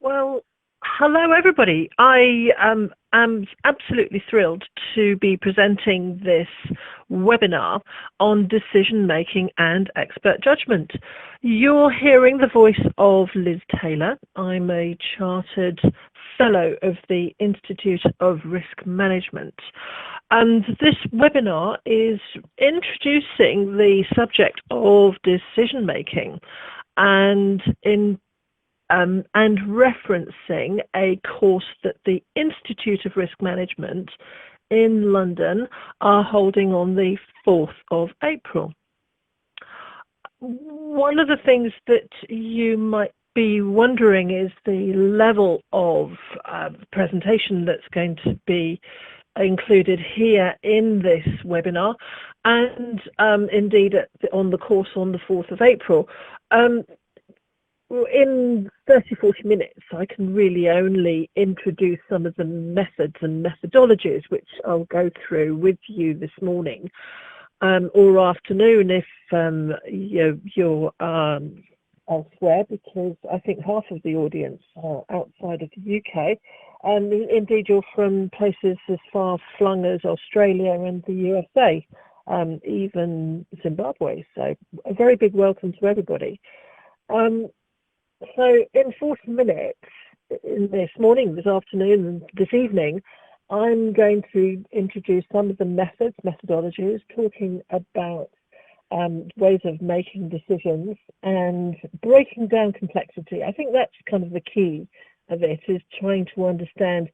Well, hello everybody. I am absolutely thrilled to be presenting this webinar on decision making and expert judgment. You're hearing the voice of Liz Taylor. I'm a chartered fellow of the Institute of Risk Management. And this webinar is introducing the subject of decision making and referencing a course that the Institute of Risk Management in London are holding on the 4th of April. One of the things that you might be wondering is the level of presentation that's going to be included here in this webinar, and indeed on the course on the 4th of April. In 30-40 minutes, I can really only introduce some of the methods and methodologies which I'll go through with you this morning or afternoon if you're elsewhere, because I think half of the audience are outside of the UK, and indeed you're from places as far flung as Australia and the USA, even Zimbabwe. So a very big welcome to everybody. So in 40 minutes, in this morning, this afternoon, and this evening, I'm going to introduce some of the methodologies, talking about ways of making decisions and breaking down complexity. I think that's kind of the key of it, is trying to understand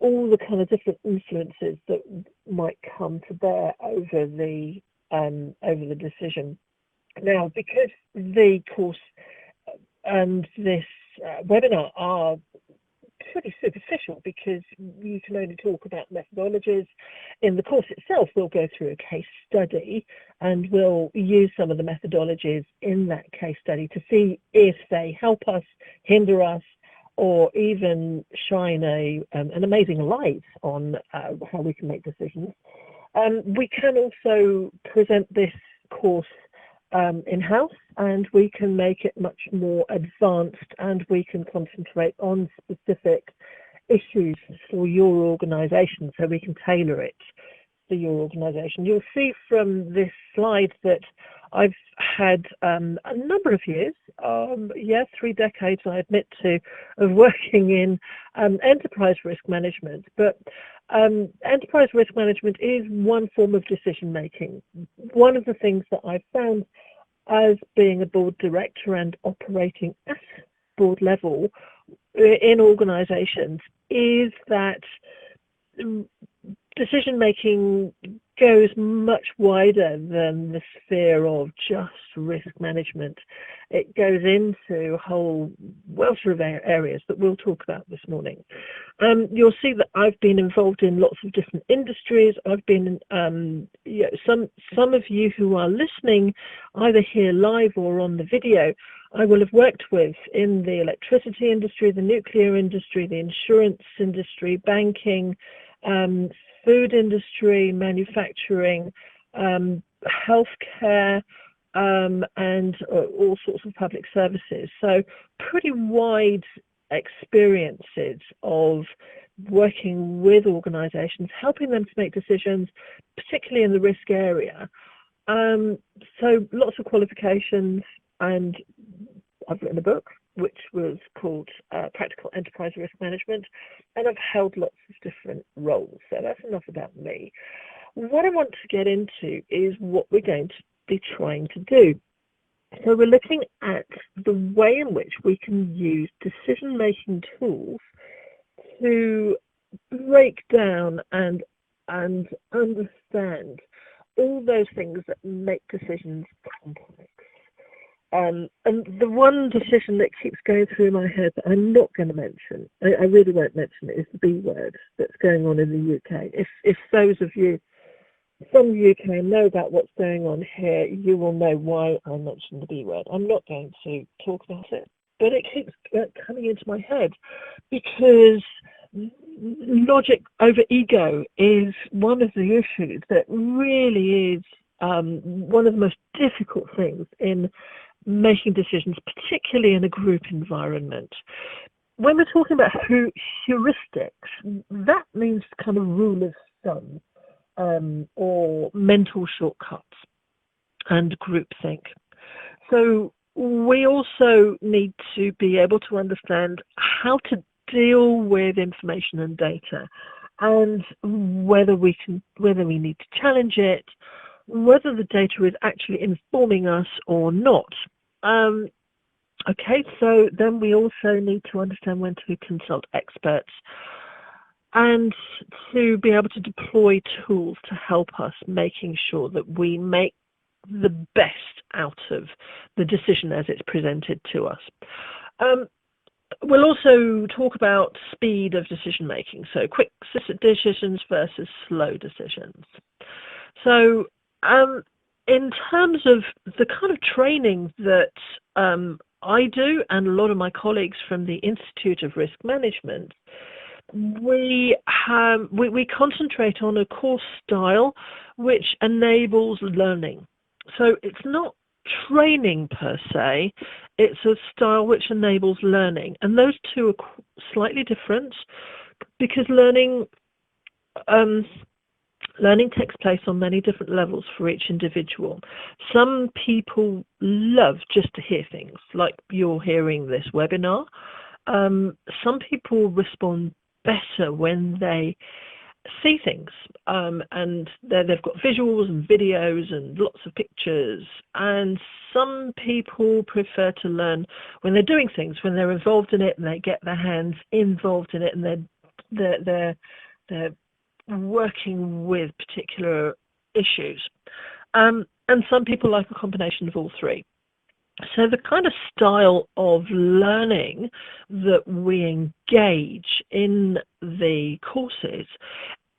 all the kind of different influences that might come to bear over the decision. Now, because the course and this webinar are pretty superficial, because you can only talk about methodologies. In the course itself, we'll go through a case study and we'll use some of the methodologies in that case study to see if they help us, hinder us, or even shine an amazing light on how we can make decisions. We can also present this course in-house, and we can make it much more advanced, and we can concentrate on specific issues for your organization, so we can tailor it to your organization. You'll see from this slide that I've had a number of years, 3 decades I admit to, of working in enterprise risk management, but enterprise risk management is one form of decision making. One of the things that I've found as being a board director and operating at board level in organizations is that decision making goes much wider than the sphere of just risk management. It goes into a whole welter of areas that we'll talk about this morning. You'll see that I've been involved in lots of different industries. I've been, some of you who are listening, either here live or on the video, I will have worked with in the electricity industry, the nuclear industry, the insurance industry, banking, food industry, manufacturing, healthcare, and all sorts of public services. So pretty wide experiences of working with organizations, helping them to make decisions, particularly in the risk area. So lots of qualifications, and I've written a book which was called Practical Enterprise Risk Management, and I've held lots of different roles. So that's enough about me. What I want to get into is what we're going to be trying to do. So we're looking at the way in which we can use decision-making tools to break down and understand all those things that make decisions complex. And the one decision that keeps going through my head that I'm not going to mention, I really won't mention it, is the B word that's going on in the UK. If those of you from the UK know about what's going on here, you will know why I mentioned the B word. I'm not going to talk about it, but it keeps coming into my head because logic over ego is one of the issues that really is one of the most difficult things in making decisions, particularly in a group environment. when we're talking about heuristics, that means kind of rule of thumb, or mental shortcuts and groupthink. So we also need to be able to understand how to deal with information and data, and whether we need to challenge it, whether the data is actually informing us or not. Okay, so then we also need to understand when to consult experts and to be able to deploy tools to help us, making sure that we make the best out of the decision as it's presented to us. We'll also talk about speed of decision making, so quick decisions versus slow decisions. So in terms of the kind of training that I do, and a lot of my colleagues from the Institute of Risk Management, we concentrate on a course style which enables learning. So it's not training per se, it's a style which enables learning. And those two are slightly different, because learning takes place on many different levels for each individual. Some people love just to hear things, like you're hearing this webinar. Some people respond better when they see things, and they've got visuals and videos and lots of pictures. And some people prefer to learn when they're doing things, when they're involved in it and they get their hands involved in it, and they're working with particular issues. And some people like a combination of all three. So the kind of style of learning that we engage in the courses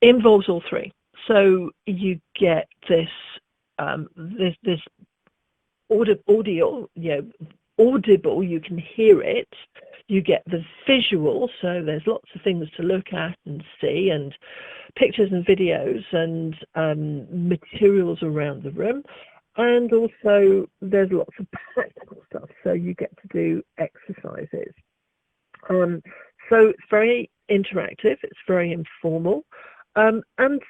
involves all three. So you get this audio, audible, you can hear it. You get the visual, so there's lots of things to look at and see, and pictures and videos and materials around the room. And also there's lots of practical stuff, so you get to do exercises. So it's very interactive, it's very informal, and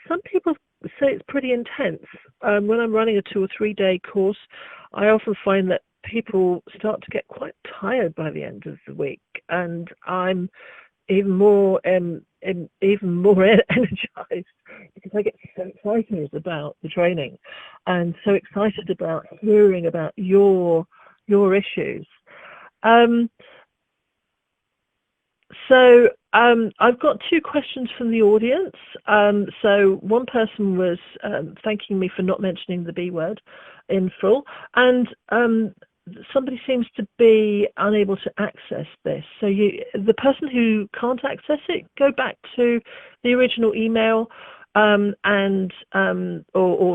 some people say it's pretty intense. When I'm running a 2 or 3 day course, I often find that people start to get quite tired by the end of the week, and I'm even more energized because I get so excited about the training and so excited about hearing about your issues. So I've got 2 questions from the audience. So one person was thanking me for not mentioning the B word in full, and somebody seems to be unable to access this. So the person who can't access it, go back to the original email or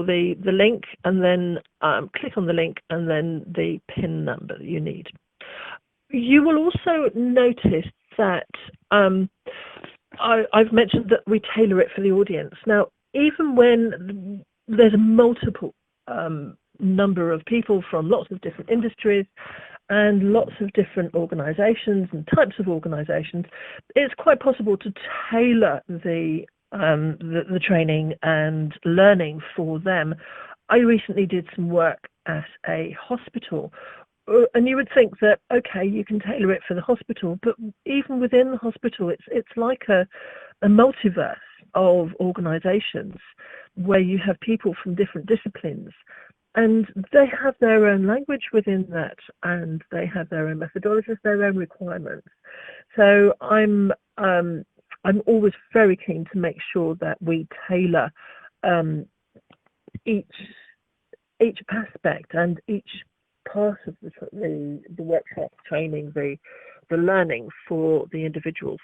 the link, and then click on the link and then the PIN number that you need. You will also notice that I've mentioned that we tailor it for the audience. Now, even when there's a multiple number of people from lots of different industries and lots of different organizations and types of organizations, it's quite possible to tailor the training and learning for them. I recently did some work at a hospital, and you would think that, okay, you can tailor it for the hospital, but even within the hospital, it's like a multiverse of organizations where you have people from different disciplines, and they have their own language within that, and they have their own methodologies, their own requirements. So I'm always very keen to make sure that we tailor each aspect and each part of the workshop training, the learning for the individuals.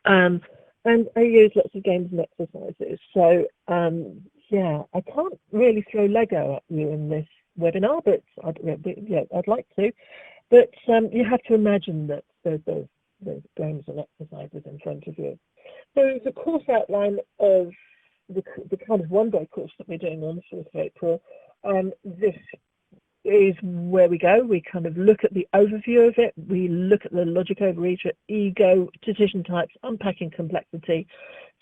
And I use lots of games and exercises. So yeah, I can't really throw Lego at you in this webinar, but I'd like to. But you have to imagine that there's games and exercises in front of you. So the course outline of the kind of 1 day course that we're doing on the 4th of April, this is where we go. We kind of look at the overview of it. We look at the logic over ego, decision types, unpacking complexity,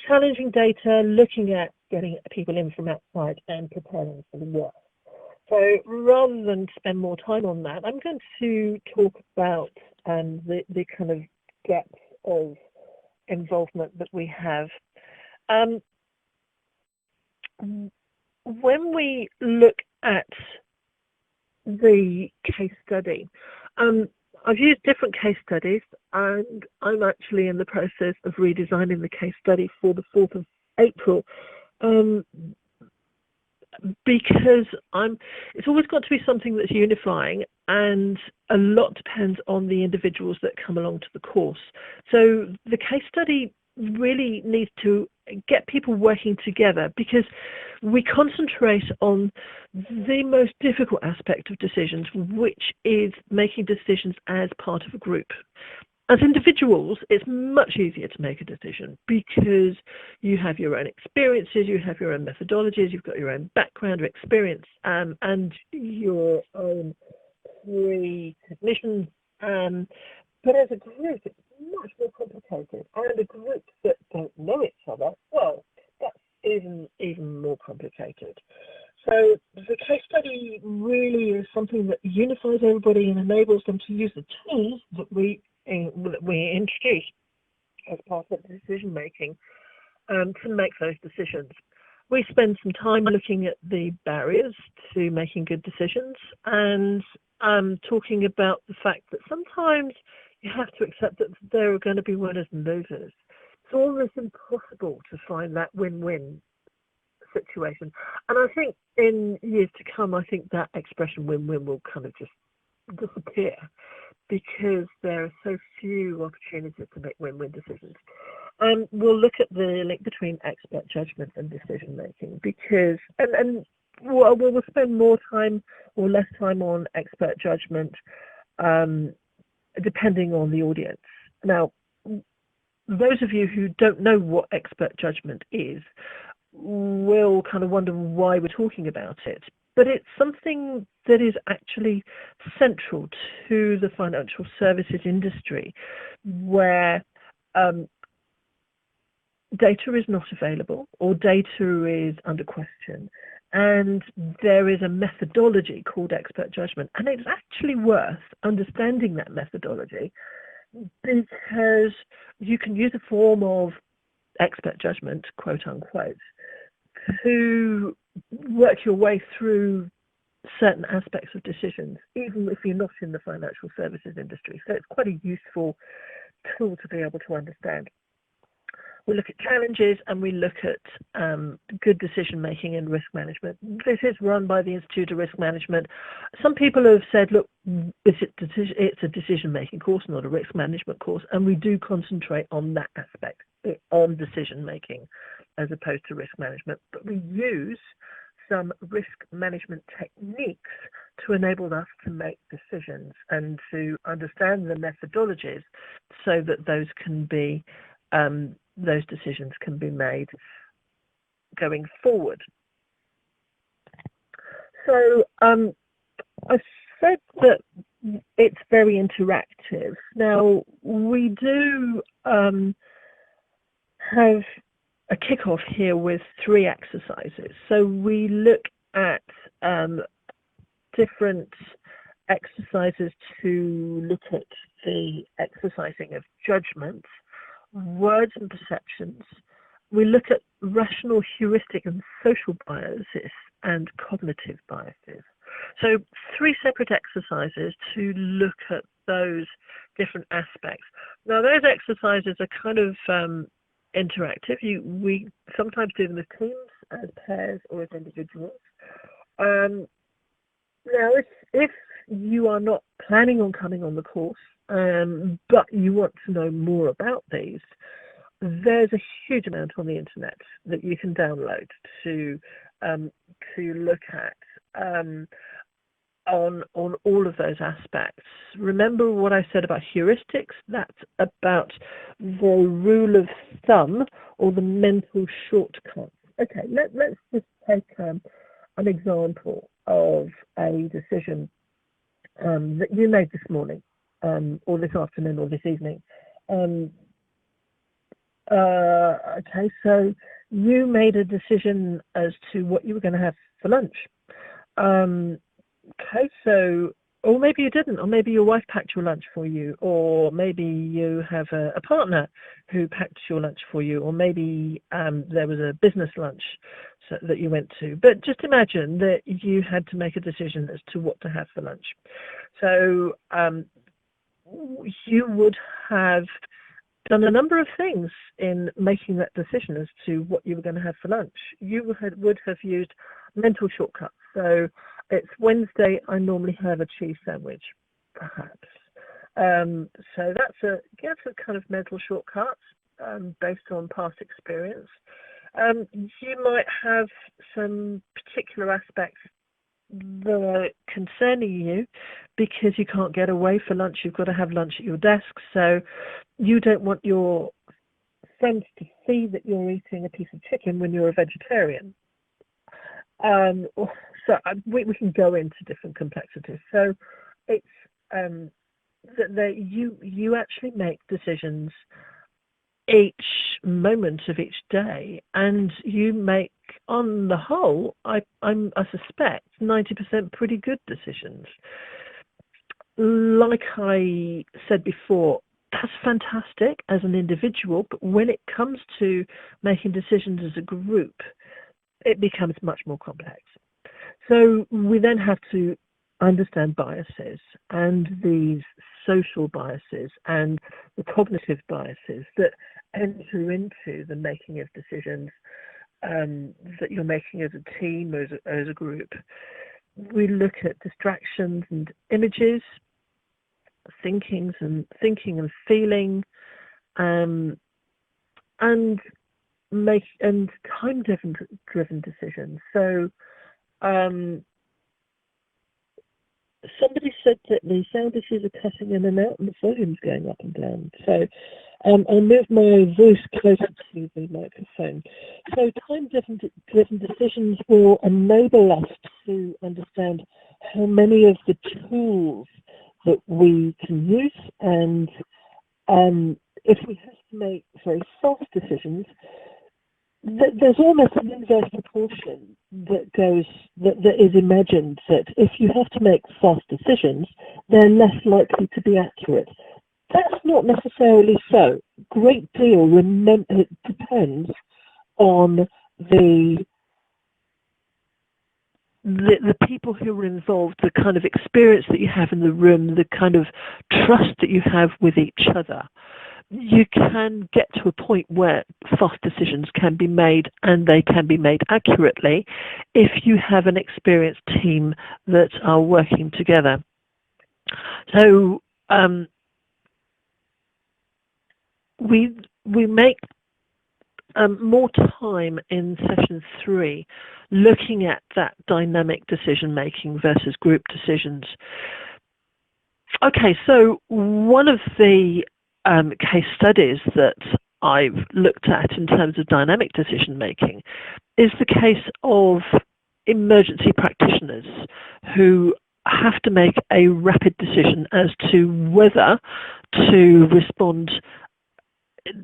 challenging data, looking at getting people in from outside and preparing for the work. So rather than spend more time on that, I'm going to talk about the kind of depth of involvement that we have. When we look at the case study, I've used different case studies, and I'm actually in the process of redesigning the case study for the 4th of April, because it's always got to be something that's unifying, and a lot depends on the individuals that come along to the course. So the case study really needs to get people working together, because we concentrate on the most difficult aspect of decisions, which is making decisions as part of a group. As individuals, it's much easier to make a decision because you have your own experiences, you have your own methodologies, you've got your own background or experience, and your own pre-cognition. But as a group, it's much more complicated. And a group that don't know each other, well, that's even more complicated. So the case study really is something that unifies everybody and enables them to use the tools that we introduce as part of decision making to make those decisions. We spend some time looking at the barriers to making good decisions and talking about the fact that sometimes you have to accept that there are going to be winners and losers. It's almost impossible to find that win-win situation. And I think in years to come, I think that expression win-win will kind of just disappear, because there are so few opportunities to make win-win decisions. We'll look at the link between expert judgment and decision making, because we'll spend more time or less time on expert judgment depending on the audience. Now, those of you who don't know what expert judgment is will kind of wonder why we're talking about it. But it's something that is actually central to the financial services industry, where data is not available or data is under question. And there is a methodology called expert judgment. And it's actually worth understanding that methodology, because you can use a form of expert judgment, quote unquote, to work your way through certain aspects of decisions, even if you're not in the financial services industry. So it's quite a useful tool to be able to understand. We look at challenges and we look at good decision making and risk management. This is run by the Institute of Risk Management. Some people have said, look, it's a decision making course, not a risk management course, and we do concentrate on that aspect, on decision making as opposed to risk management. But we use some risk management techniques to enable us to make decisions and to understand the methodologies so that those can be those decisions can be made going forward. So I said that it's very interactive. Now, we do have a kickoff here with 3 exercises. So we look at different exercises to look at the exercising of judgment, words and perceptions. We look at rational, heuristic and social biases and cognitive biases. So 3 separate exercises to look at those different aspects. Now, those exercises are kind of interactive. We sometimes do them as teams, as pairs, or as individuals. Now, if you are not planning on coming on the course, but you want to know more about these, there's a huge amount on the internet that you can download to look at on all of those aspects. Remember what I said about heuristics? That's about the rule of thumb or the mental shortcut. Okay, let's just take an example. of a decision that you made this morning, or this afternoon, or this evening. Okay, so you made a decision as to what you were going to have for lunch. Okay, so, or maybe you didn't, or maybe your wife packed your lunch for you, or maybe you have a partner who packed your lunch for you, or maybe there was a business lunch that you went to. But just imagine that you had to make a decision as to what to have for lunch. So you would have done a number of things in making that decision as to what you were going to have for lunch. You would have used mental shortcuts. So it's Wednesday, I normally have a cheese sandwich, perhaps. So that's a kind of mental shortcut based on past experience. You might have some particular aspects that are concerning you because you can't get away for lunch. You've got to have lunch at your desk, so you don't want your friends to see that you're eating a piece of chicken when you're a vegetarian. So we can go into different complexities. So it's that you actually make decisions each moment of each day, and you make, on the whole, I suspect 90% pretty good decisions. Like I said before, that's fantastic as an individual, but when it comes to making decisions as a group, it becomes much more complex. So we then have to understand biases, and these social biases and the cognitive biases that enter into the making of decisions that you're making as a team, as a group. We look at distractions and images, thinking and feeling, and time-driven decisions. So somebody said that the sound issues are cutting in and out and the volume's going up and down. So I'll move my voice closer to the microphone. So time-driven decisions will enable us to understand how many of the tools that we can use, and if we have to make very fast decisions, there's almost an inverse proportion that is imagined, that if you have to make fast decisions, they're less likely to be accurate. That's not necessarily so. Great deal it depends on the people who are involved, the kind of experience that you have in the room, the kind of trust that you have with each other. You can get to a point where fast decisions can be made, and they can be made accurately if you have an experienced team that are working together. So we make more time in session 3 looking at that dynamic decision making versus group decisions. Okay, so one of the case studies that I've looked at in terms of dynamic decision making is the case of emergency practitioners who have to make a rapid decision as to whether to respond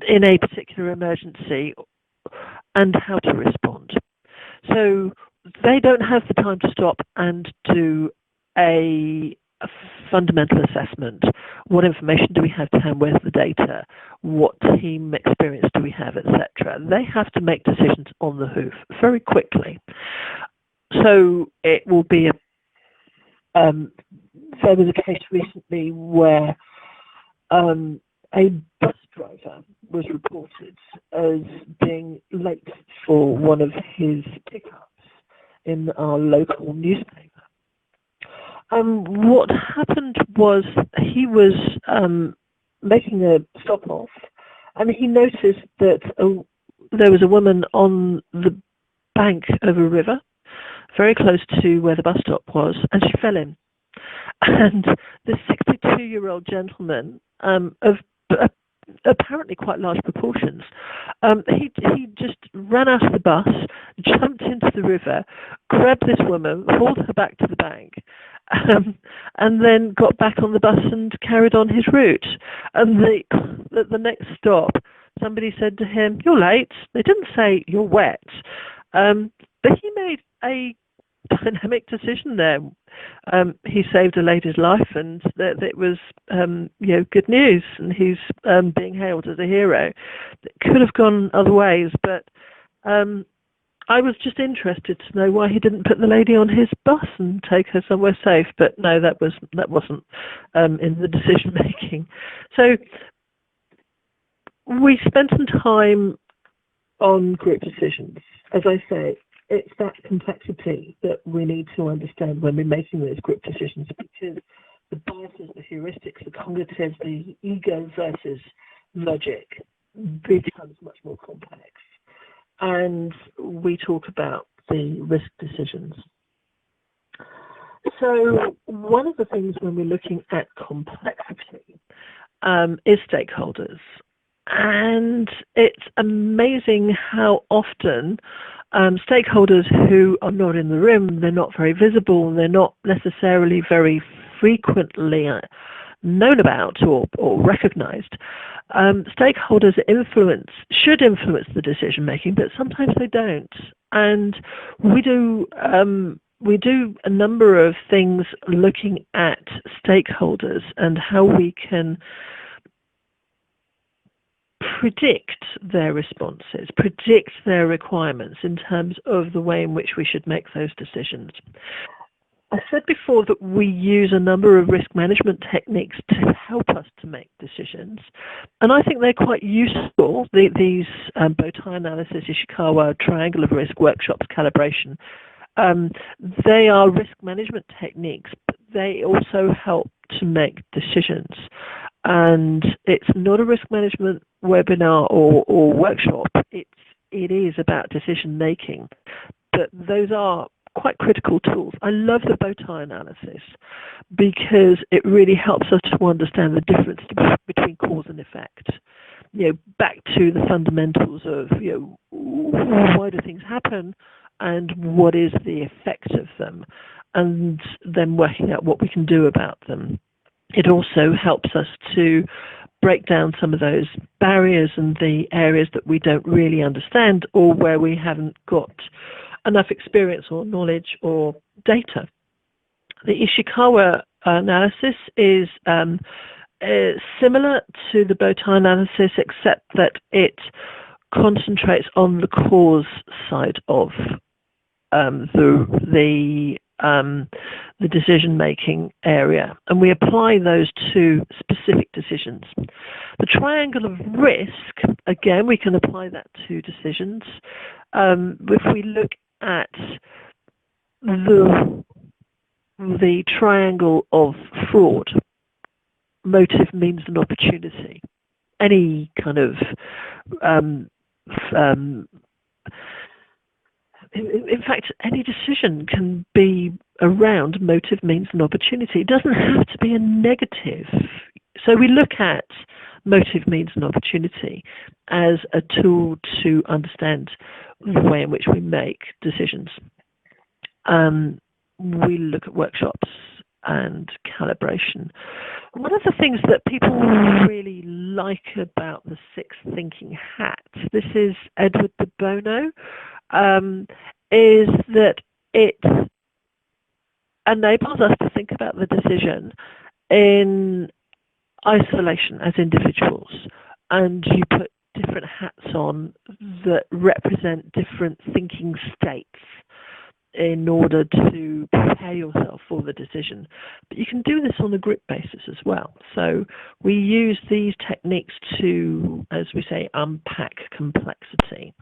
in a particular emergency and how to respond. So they don't have the time to stop and do a fundamental assessment. What information do we have to hand? Where's the data? What team experience do we have, etc.? They have to make decisions on the hoof very quickly. So it will be there was a case recently where a bus driver was reported as being late for one of his pickups in our local newspaper. What happened was he was making a stop off, and he noticed that there was a woman on the bank of a river, very close to where the bus stop was, and she fell in. And the 62-year-old gentleman, apparently quite large proportions. He just ran out of the bus, jumped into the river, grabbed this woman, hauled her back to the bank, and then got back on the bus and carried on his route. And the next stop, somebody said to him, "You're late." They didn't say, "You're wet." But he made a dynamic decision there. He saved a lady's life, and that it was good news, and he's being hailed as a hero. It could have gone other ways, but I was just interested to know why he didn't put the lady on his bus and take her somewhere safe. But no, that wasn't in the decision making. So we spent some time on group decisions. As I say, it's that complexity that we need to understand when we're making those group decisions, because the biases, the heuristics, the cognitives, the ego versus logic becomes much more complex. And we talk about the risk decisions. So one of the things when we're looking at complexity is stakeholders. And it's amazing how often stakeholders who are not in the room, they're not very visible, they're not necessarily very frequently known about or recognized. Stakeholders should influence the decision making, but sometimes they don't. And we do a number of things looking at stakeholders and how we can predict their responses, predict their requirements in terms of the way in which we should make those decisions. I said before that we use a number of risk management techniques to help us to make decisions, and I think they're quite useful. These bow tie analysis, Ishikawa, triangle of risk, workshops, calibration, they are risk management techniques, but they also help to make decisions. And it's not a risk management webinar or workshop. It is about decision making, but those are quite critical tools. I love the bow tie analysis because it really helps us to understand the difference between cause and effect. Back to the fundamentals of why do things happen and what is the effect of them, and then working out what we can do about them. It also helps us to break down some of those barriers and the areas that we don't really understand or where we haven't got enough experience or knowledge or data. The Ishikawa analysis is similar to the bow tie analysis, except that it concentrates on the cause side of the decision-making area, and we apply those to specific decisions. The triangle of risk, again, we can apply that to decisions. If we look at the triangle of fraud, motive, means, and opportunity. Any kind of in fact, any decision can be around motive, means, and opportunity. It doesn't have to be a negative. So we look at motive, means, and opportunity as a tool to understand the way in which we make decisions. We look at workshops and calibration. One of the things that people really like about the Sixth Thinking Hat, this is Edward de Bono, is that it enables us to think about the decision in isolation as individuals, and you put different hats on that represent different thinking states in order to prepare yourself for the decision. But you can do this on a group basis as well. So we use these techniques to, as we say, unpack complexity.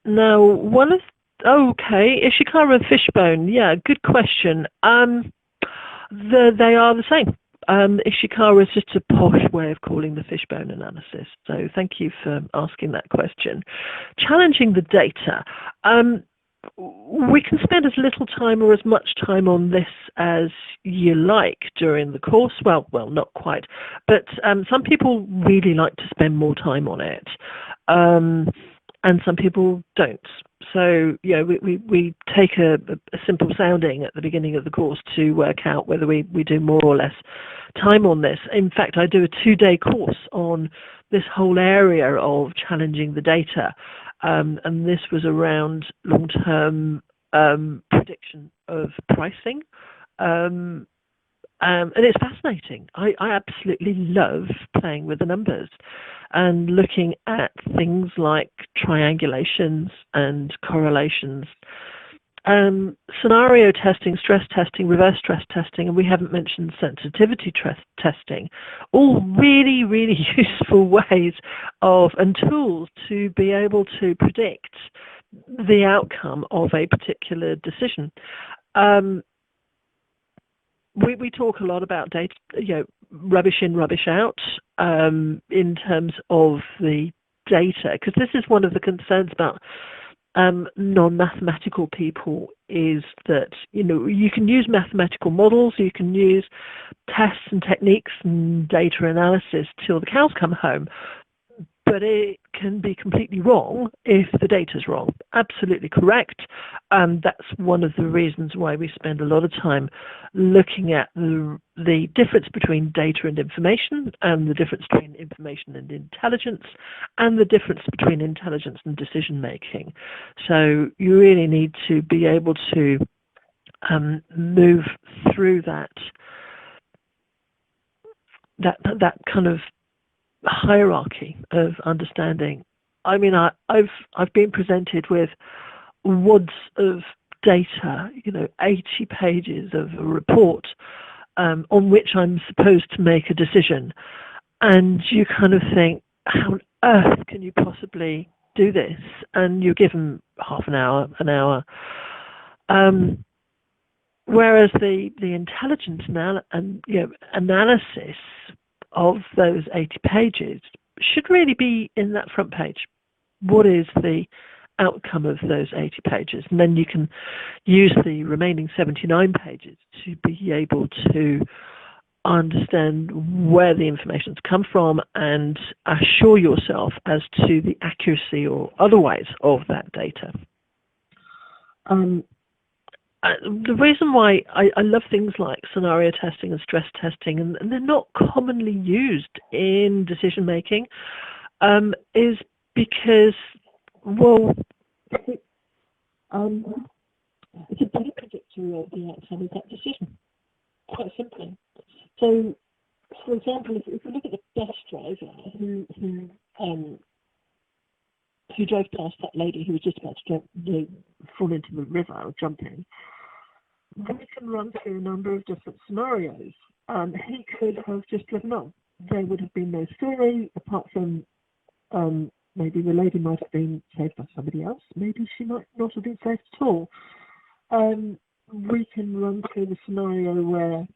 Now, Ishikawa Fishbone, yeah, good question. They are the same. Ishikawa is just a posh way of calling the fishbone analysis. So thank you for asking that question. Challenging the data. we can spend as little time or as much time on this as you like during the course. Well, not quite, but some people really like to spend more time on it, and some people don't. So, we take a simple sounding at the beginning of the course to work out whether we do more or less time on this. In fact, I do a 2-day course on this whole area of challenging the data. And this was around long-term prediction of pricing. And it's fascinating. I absolutely love playing with the numbers and looking at things like triangulations and correlations. Scenario testing, stress testing, reverse stress testing, and we haven't mentioned sensitivity testing, all really, really useful ways and tools to be able to predict the outcome of a particular decision. We talk a lot about data, rubbish in, rubbish out, in terms of the data, because this is one of the concerns about non-mathematical people, is that you can use mathematical models, you can use tests and techniques and data analysis till the cows come home, but it can be completely wrong if the data's wrong. Absolutely correct. That's one of the reasons why we spend a lot of time looking at the difference between data and information, and the difference between information and intelligence, and the difference between intelligence and decision making. So you really need to be able to move through that kind of hierarchy of understanding. I mean, I've been presented with wads of data, 80 pages of a report on which I'm supposed to make a decision, and you kind of think, how on earth can you possibly do this? And you're given half an hour. Whereas the intelligence analysis of those 80 pages should really be in that front page. What is the outcome of those 80 pages? And then you can use the remaining 79 pages to be able to understand where the information's come from and assure yourself as to the accuracy or otherwise of that data. The reason why I love things like scenario testing and stress testing, and they're not commonly used in decision making, is because, well, it's a better predictor of the outcome of that decision, quite simply. So, for example, if we look at the bus driver who drove past that lady who was just about to fall into the river or jump in, we can run through a number of different scenarios. He could have just driven on. There would have been no story, apart from maybe the lady might have been saved by somebody else. Maybe she might not have been saved at all. We can run through the scenario where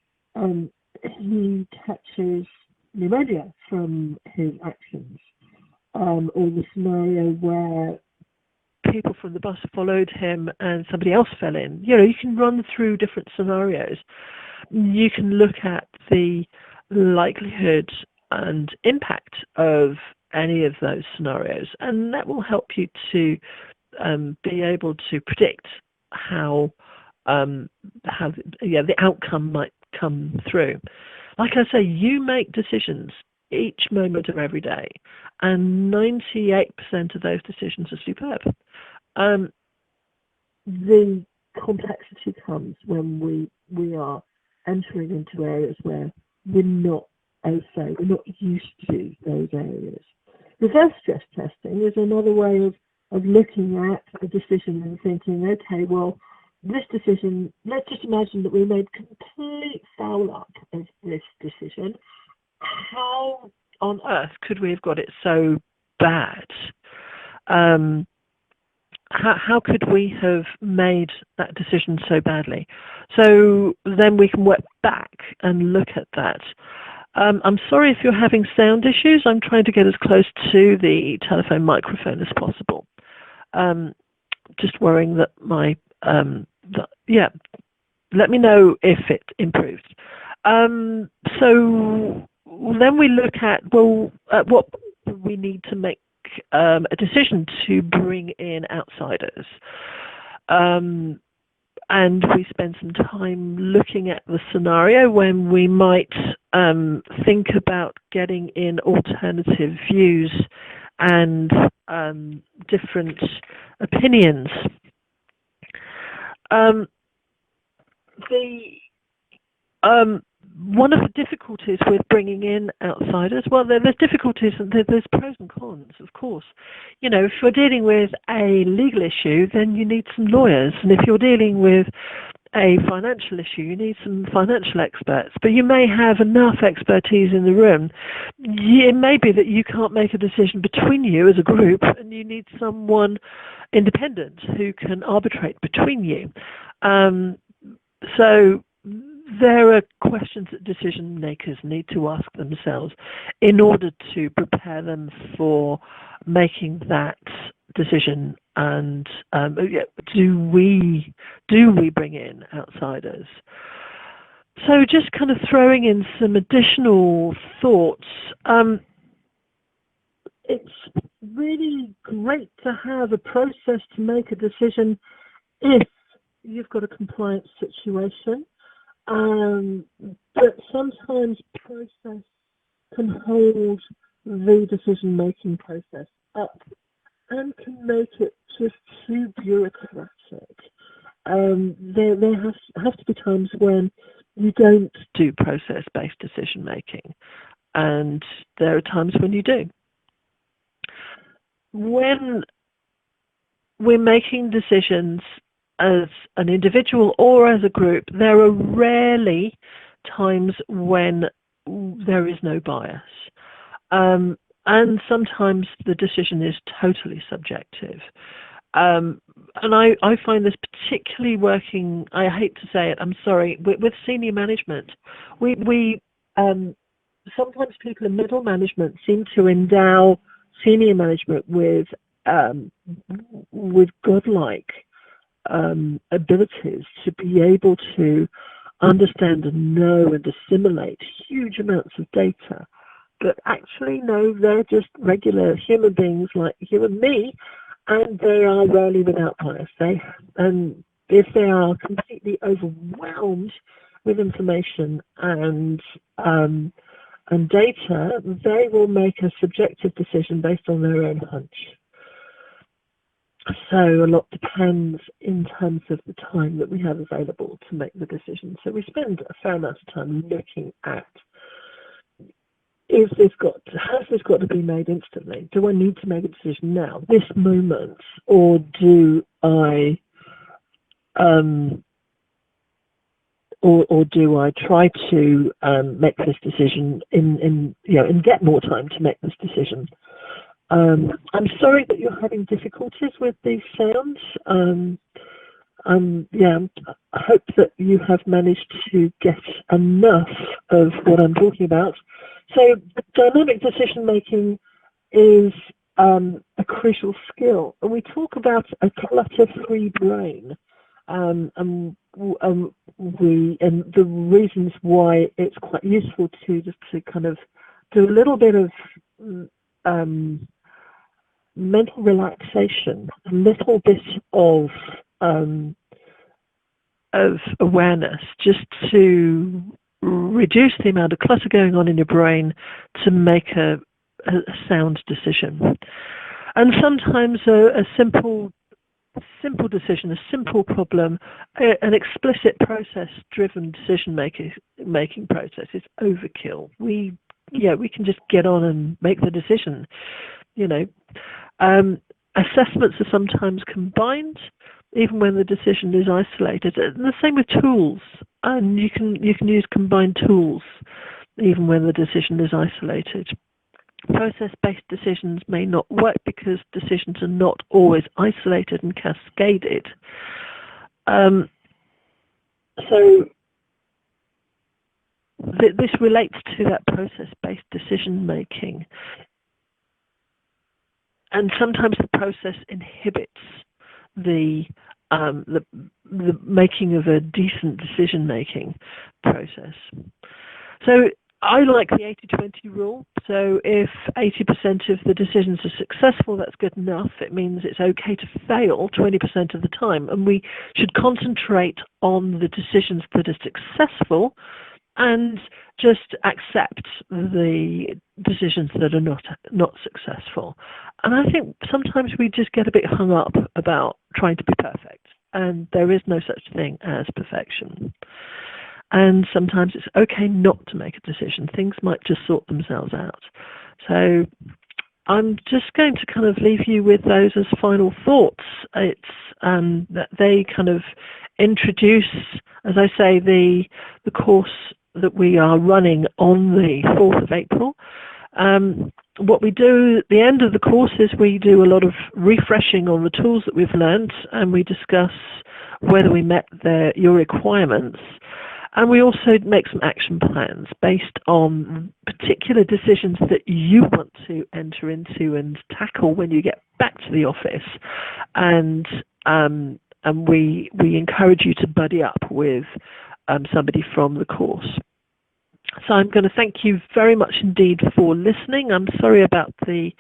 he catches pneumonia from his actions, or the scenario where people from the bus followed him and somebody else fell in. You can run through different scenarios. You can look at the likelihood and impact of any of those scenarios, and that will help you to be able to predict how the outcome might come through. Like I say, you make decisions each moment of every day, and 98% of those decisions are superb. The complexity comes when we are entering into areas where we're not used to those areas. Reverse stress testing is another way of looking at a decision and thinking, okay, well, this decision, let's just imagine that we made complete foul up of this decision. How on earth could we have got it so bad? How could we have made that decision so badly? So then we can work back and look at that. I'm sorry if you're having sound issues. I'm trying to get as close to the telephone microphone as possible. just worrying that let me know if it improves. So then we look at what we need to make a decision to bring in outsiders. And we spend some time looking at the scenario when we might think about getting in alternative views and different opinions. One of the difficulties with bringing in outsiders, well, there's difficulties and there's pros and cons, of course. You know, if you're dealing with a legal issue, then you need some lawyers. And if you're dealing with a financial issue, you need some financial experts. But you may have enough expertise in the room. It may be that you can't make a decision between you as a group, and you need someone independent who can arbitrate between you. So there are questions that decision makers need to ask themselves in order to prepare them for making that decision. And do we bring in outsiders? So just kind of throwing in some additional thoughts. It's really great to have a process to make a decision if you've got a compliance situation. But sometimes process can hold the decision-making process up and can make it just too bureaucratic. There have to be times when you don't do process-based decision-making, and there are times when you do. When we're making decisions as an individual or as a group, there are rarely times when there is no bias. And sometimes the decision is totally subjective. And I find this particularly working, I hate to say it, I'm sorry, with senior management. We sometimes people in middle management seem to endow senior management with godlike abilities to be able to understand and know and assimilate huge amounts of data. But actually, no, they're just regular human beings like you and me, and they are rarely without bias. And if they are completely overwhelmed with information and data, they will make a subjective decision based on their own hunch. So a lot depends in terms of the time that we have available to make the decision. So we spend a fair amount of time looking at, has this got to be made instantly? Do I need to make a decision now, this moment, or do I or do I try to make this decision and get more time to make this decision? I'm sorry that you're having difficulties with these sounds. I hope that you have managed to get enough of what I'm talking about. So dynamic decision making is a crucial skill, and we talk about a clutter-free brain, and the reasons why it's quite useful to kind of do a little bit of mental relaxation, a little bit of awareness, just to reduce the amount of clutter going on in your brain to make a sound decision. And sometimes a simple decision, a simple problem, an explicit process-driven decision-making process is overkill. We can just get on and make the decision. Assessments are sometimes combined, even when the decision is isolated. And the same with tools, and you can use combined tools, even when the decision is isolated. Process-based decisions may not work because decisions are not always isolated and cascaded. So this relates to that process-based decision making. And sometimes the process inhibits the making of a decent decision-making process. So I like the 80-20 rule. So if 80% of the decisions are successful, that's good enough. It means it's okay to fail 20% of the time. And we should concentrate on the decisions that are successful and just accept the decisions that are not successful. And I think sometimes we just get a bit hung up about trying to be perfect. And there is no such thing as perfection. And sometimes it's okay not to make a decision. Things might just sort themselves out. So I'm just going to kind of leave you with those as final thoughts. It's that they kind of introduce, as I say, the course that we are running on the 4th of April. What we do at the end of the course is we do a lot of refreshing on the tools that we've learned, and we discuss whether we met your requirements. And we also make some action plans based on particular decisions that you want to enter into and tackle when you get back to the office. And we encourage you to buddy up with somebody from the course. So I'm going to thank you very much indeed for listening. I'm sorry about the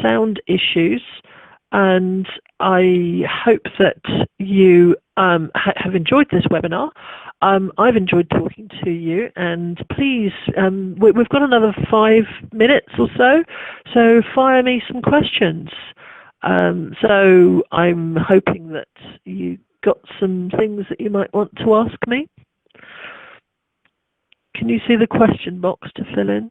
sound issues, and I hope that you have enjoyed this webinar. I've enjoyed talking to you, and please, we've got another 5 minutes or so fire me some questions. So I'm hoping that you got some things that you might want to ask me. Can you see the question box to fill in?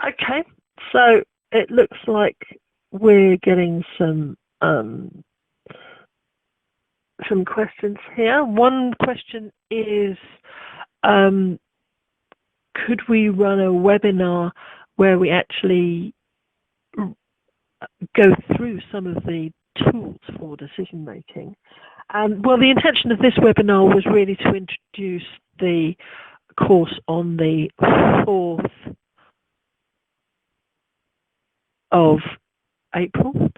Okay, so it looks like we're getting some questions here. One question is, could we run a webinar where we actually go through some of the tools for decision making? Well, the intention of this webinar was really to introduce the course on the 4th of April.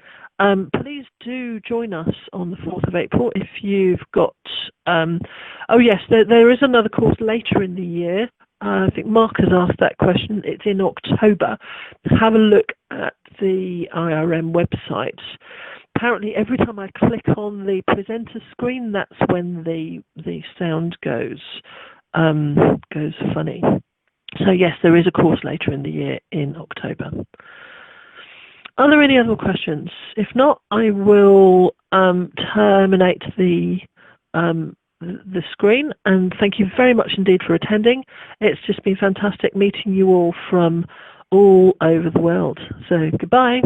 Please do join us on the 4th of April if you've got, oh yes, there is another course later in the year. I think Mark has asked that question. It's in October. Have a look at the IRM website. Apparently every time I click on the presenter screen, that's when the sound goes funny. So yes, there is a course later in the year in October. Are there any other questions? If not, I will terminate the screen, and thank you very much indeed for attending. It's just been fantastic meeting you all from all over the world. So goodbye.